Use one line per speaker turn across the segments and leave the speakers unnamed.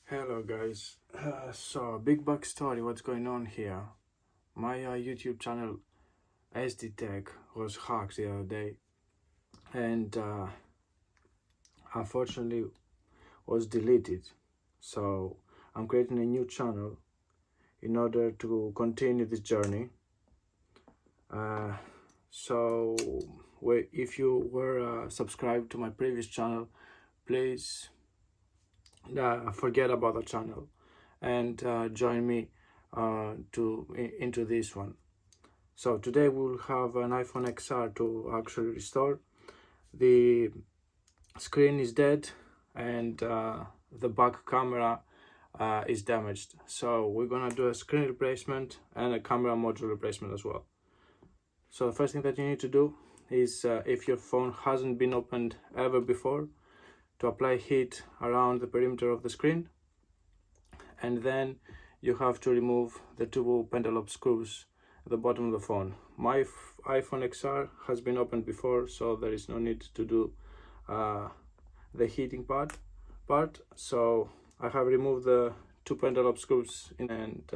Hello guys, so big backstory what's going on here. My YouTube channel SDTech was hacked the other day and unfortunately was deleted. So I'm creating a new channel in order to continue this journey. So if you were subscribed to my previous channel, please forget about the channel and join me into this one. So today we'll have an iPhone XR to actually restore. The screen is dead and the back camera is damaged. So we're gonna do a screen replacement and a camera module replacement as well. So the first thing that you need to do is if your phone hasn't been opened ever before, to apply heat around the perimeter of the screen, and then you have to remove the two pentalobe screws at the bottom of the phone. My iPhone XR has been opened before, so there is no need to do the heating part. So I have removed the two pentalobe screws and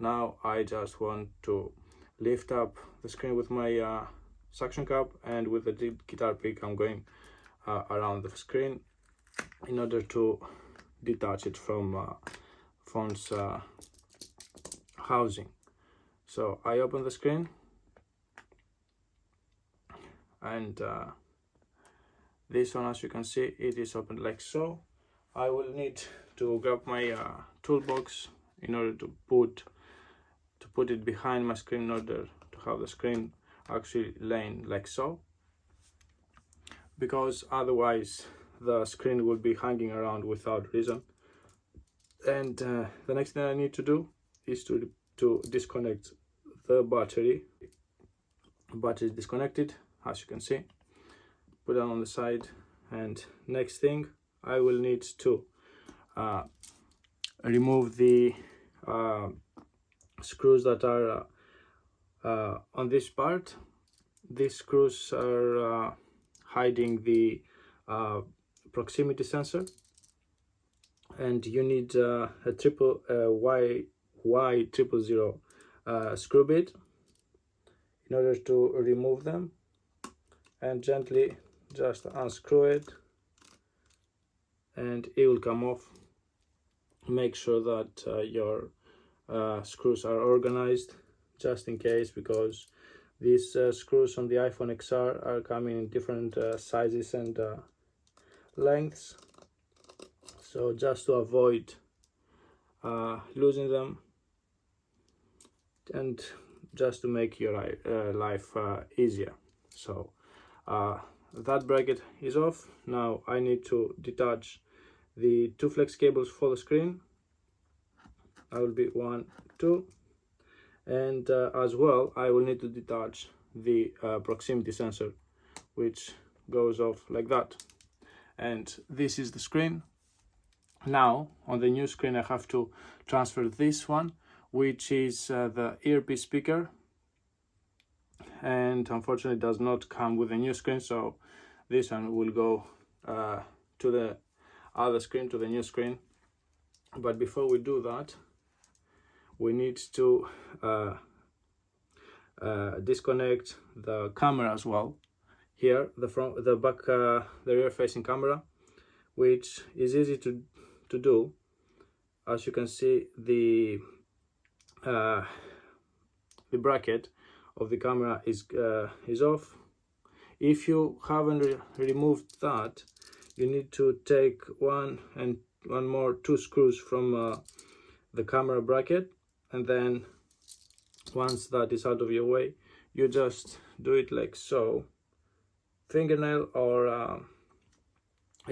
now I just want to lift up the screen with my suction cup, and with the guitar pick I'm going around the screen in order to detach it from phone's housing. So I open the screen and this one, as you can see, it is opened like so. I will need to grab my toolbox in order to put it behind my screen in order to have the screen actually laying like so, because otherwise the screen will be hanging around without reason. And the next thing I need to do is to disconnect the battery. The battery is disconnected, as you can see. Put it on the side, and next thing I will need to remove the screws that are on this part. These screws are hiding the proximity sensor, and you need a Y000 screw bit in order to remove them, and gently just unscrew it and it will come off. Make sure that your screws are organized, just in case, because these screws on the iPhone XR are coming in different sizes and lengths. So just to avoid losing them, and just to make your life easier. So that bracket is off. Now I need to detach the two flex cables for the screen. I will be 1, 2, and as well I will need to detach the proximity sensor, which goes off like that. And this is the screen. Now on the new screen I have to transfer this one, which is the Earpiece speaker, and unfortunately does not come with a new screen, so this one will go to the other screen, to the new screen. But before we do that, we need to disconnect the camera as well. Here, the front, the back, the rear facing camera, which is easy to do. As you can see, the bracket of the camera is off. If you haven't removed that, you need to take two screws from the camera bracket, and then once that is out of your way, you just do it like so. Fingernail or a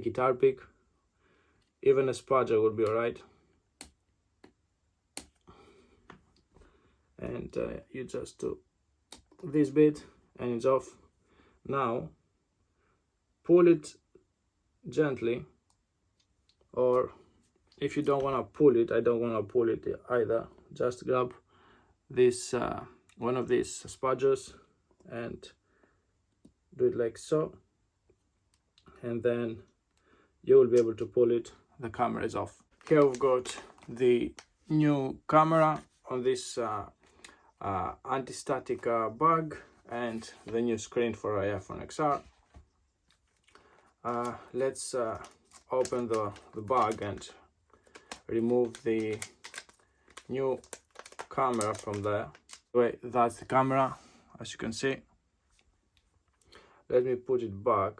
guitar pick, even a spudger will be alright. And you just do this bit and it's off. Now pull it gently, or if you don't want to pull it, I don't want to pull it either, just grab this one of these spudgers and do it like so, and then you will be able to pull it. The camera is off. Here we've got the new camera on this anti-static bag, and the new screen for iPhone XR. Let's open the bag and remove the new camera from there. Wait, that's the camera, as you can see. Let me put it back.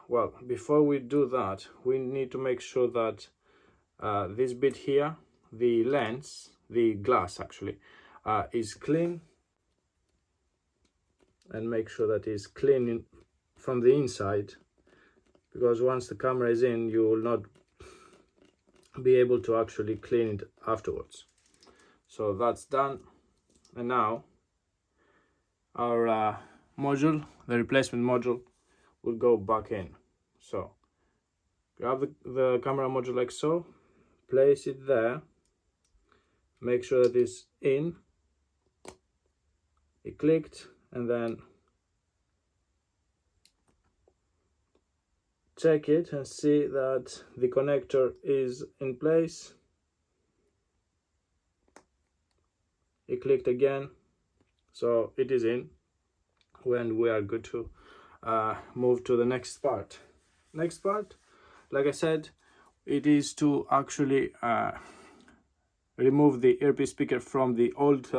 Well, before we do that, we need to make sure that this bit here, the lens, the glass actually, is clean, and make sure that it's clean from the inside, because once the camera is in, you will not be able to actually clean it afterwards. So that's done, and now our module, the replacement module, will go back in. So grab the camera module like so, place it there, make sure that it's in, it clicked, and then check it and see that the connector is in place. It clicked again, so it is in, when we are good to move to the next part. Next part, like I said, it is to actually remove the earpiece speaker from the old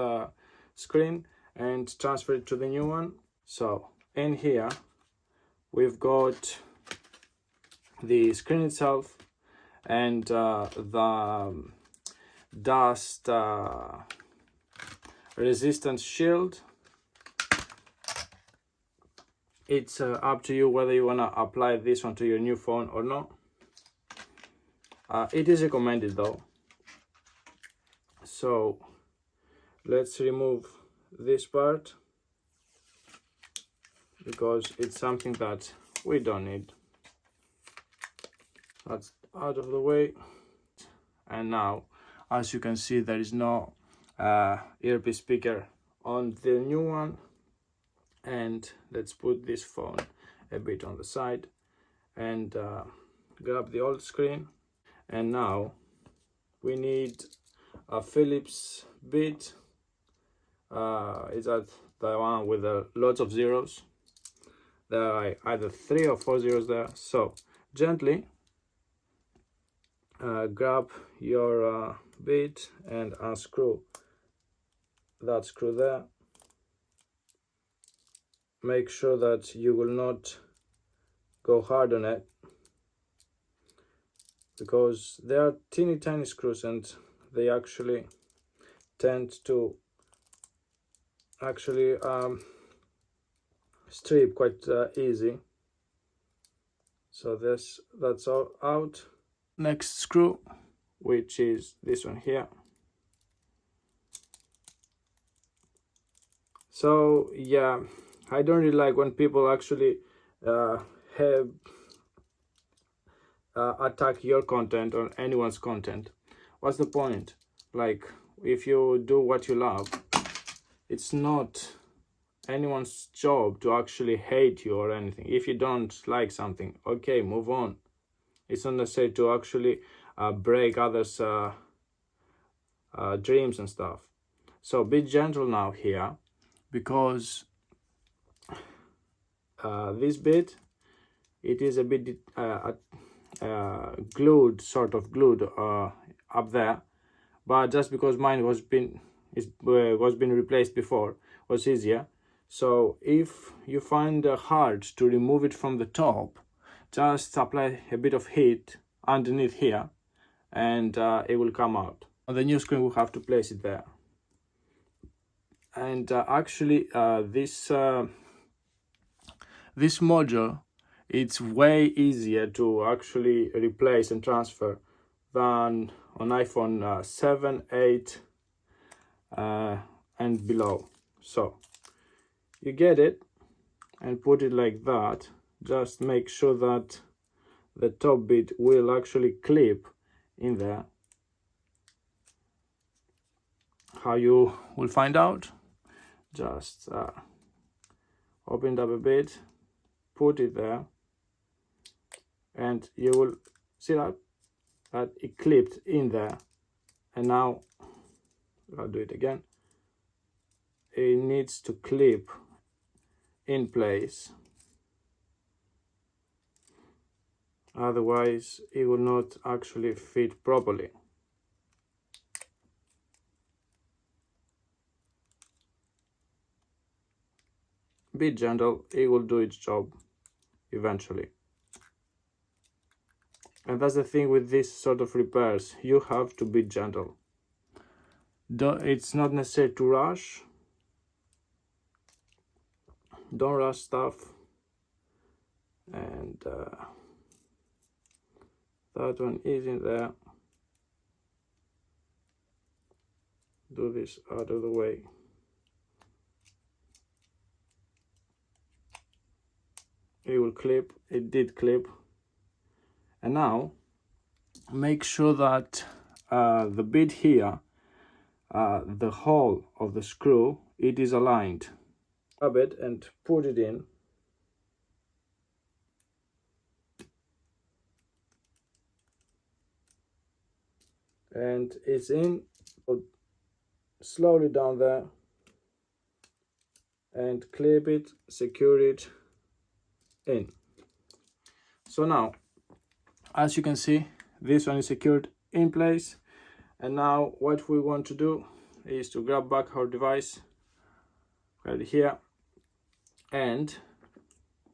screen and transfer it to the new one. So in here we've got the screen itself and the dust resistance shield. It's up to you whether you want to apply this one to your new phone or not. It is recommended though. So let's remove this part, because it's something that we don't need. That's out of the way. And now, as you can see, there is no earpiece speaker on the new one. And let's put this phone a bit on the side and grab the old screen. And now we need a Phillips bit. It's at the one with lots of zeros. There are either 3 or 4 zeros there. So gently grab your bit and unscrew that screw there. Make sure that you will not go hard on it, because they are teeny tiny screws and they actually tend to actually strip quite easy. So that's all out. Next screw, which is this one here. So yeah, I don't really like when people actually attack your content or anyone's content. What's the point? Like, if you do what you love, it's not anyone's job to actually hate you or anything. If you don't like something, okay, move on. It's not necessary to actually break others' dreams and stuff. So be gentle now here, because this bit, it is a bit glued, sort of glued up there, but just because mine was been replaced before, was easier. So if you find it hard to remove it from the top, just apply a bit of heat underneath here and it will come out. On the new screen we'll have to place it there. And actually this module, it's way easier to actually replace and transfer than on iPhone 7, 8 and below. So you get it and put it like that. Just make sure that the top bit will actually clip in there. How you will find out, just open it up a bit, put it there, and you will See that? That it clipped in there, and now I'll do it again. It needs to clip in place, otherwise it will not actually fit properly. Be gentle, it will do its job eventually. And that's the thing with this sort of repairs, you have to be gentle. It's not necessary to rush. Don't rush stuff. And that one is in there. Do this out of the way. It will clip. It did clip. And now make sure that the bit here, the hole of the screw, it is aligned. Grab it and put it in. And it's in. Put slowly down there and clip it, secure it in. So now, as you can see, this one is secured in place. And now what we want to do is to grab back our device right here, and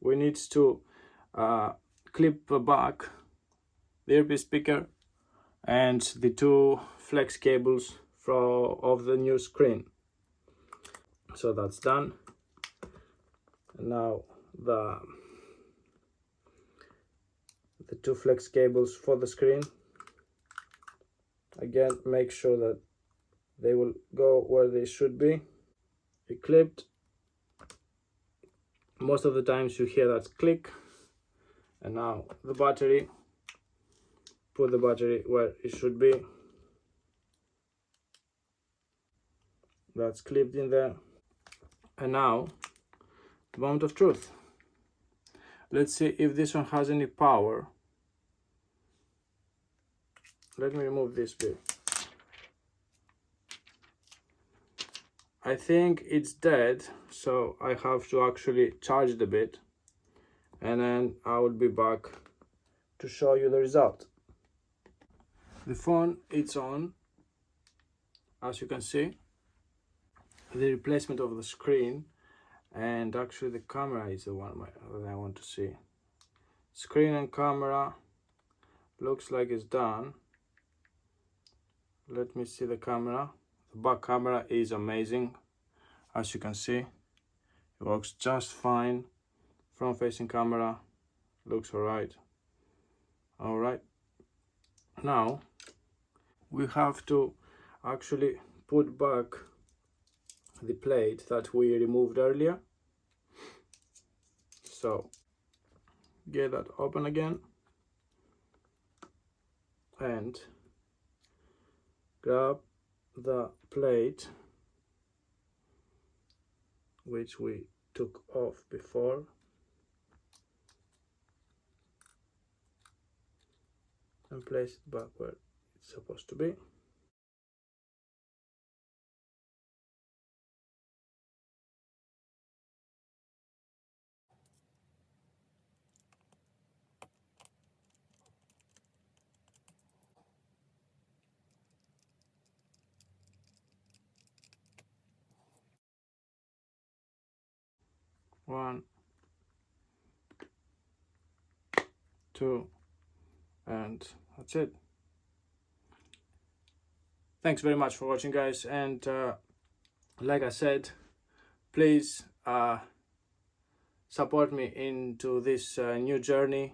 we need to clip back the earpiece speaker and the two flex cables of the new screen. So that's done. And now the two flex cables for the screen, again, make sure that they will go where they should be. It clipped. Most of the times you hear that click. And now the battery, put the battery where it should be. That's clipped in there. And now the moment of truth. Let's see if this one has any power. Let me remove this bit. I think it's dead, so I have to actually charge the bit, and then I will be back to show you the result. The phone, it's on, as you can see. The replacement of the screen, and actually the camera is the one that I want to see. Screen and camera looks like it's done. Let me see the camera. The back camera is amazing. As you can see, it works just fine. Front facing camera looks alright. Alright, now we have to actually put back the plate that we removed earlier. So get that open again and grab the plate which we took off before, and place it back where it's supposed to be. One, two, and that's it. Thanks very much for watching, guys, and like I said, please support me into this new journey.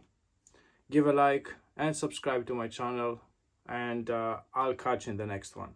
Give a like and subscribe to my channel, and I'll catch you in the next one.